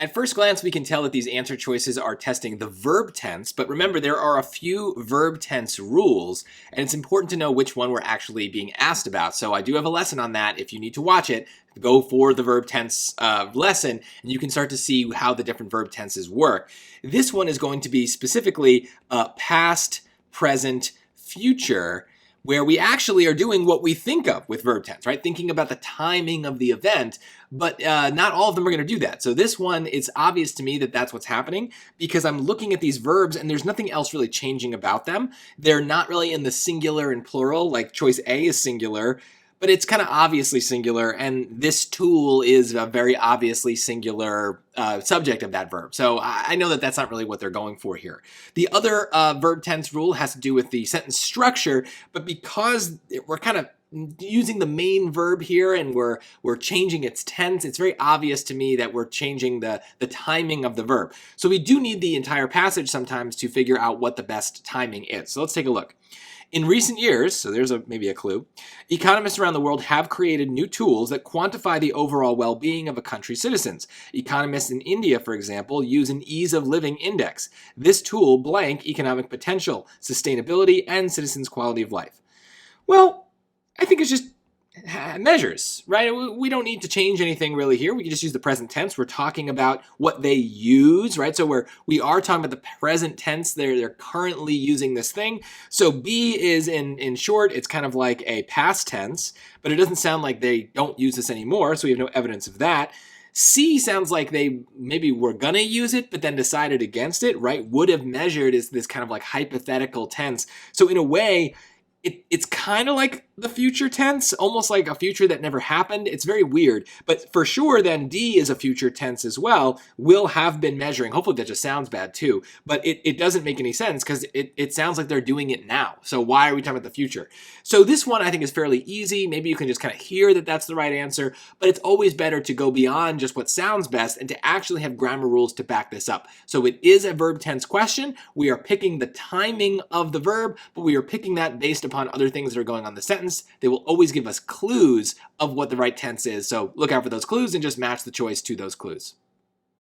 At first glance, we can tell that these answer choices are testing the verb tense, but remember there are a few verb tense rules, and it's important to know which one we're actually being asked about. So I do have a lesson on that. If you need to watch it, go for the verb tense lesson, and you can start to see how the different verb tenses work. This one is going to be specifically past, present, future, where we actually are doing what we think of with verb tense, right? Thinking about the timing of the event, but not all of them are going to do that. So this one, it's obvious to me that that's what's happening because I'm looking at these verbs and there's nothing else really changing about them. They're not really in the singular and plural, like choice A is singular, but it's kind of obviously singular, and this tool is a very obviously singular subject of that verb. So I know that that's not really what they're going for here. The other verb tense rule has to do with the sentence structure, but because we're kind of using the main verb here and we're changing its tense, it's very obvious to me that we're changing the timing of the verb. So we do need the entire passage sometimes to figure out what the best timing is. So let's take a look. In recent years, so there's maybe a clue, economists around the world have created new tools that quantify the overall well-being of a country's citizens. Economists in India, for example, use an ease of living index. This tool blank economic potential, sustainability, and citizens' quality of life. Well, I think it's just measures, right? We don't need to change anything really here. We can just use the present tense. We're talking about what they use, right? So we are talking about the present tense. They're currently using this thing. So B is in short, it's kind of like a past tense, but it doesn't sound like they don't use this anymore. So we have no evidence of that. C sounds like they maybe were gonna use it, but then decided against it, right? Would have measured is this kind of like hypothetical tense. So in a way, it's kind of like the future tense, almost like a future that never happened. It's very weird, but for sure then D is a future tense as well, will have been measuring. Hopefully that just sounds bad too, but it doesn't make any sense because it sounds like they're doing it now. So why are we talking about the future? So this one I think is fairly easy. Maybe you can just kind of hear that that's the right answer, but it's always better to go beyond just what sounds best and to actually have grammar rules to back this up. So it is a verb tense question. We are picking the timing of the verb, but we are picking that based upon other things that are going on in the sentence. They will always give us clues of what the right tense is. So look out for those clues and just match the choice to those clues.